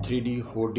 3D 4D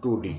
2D،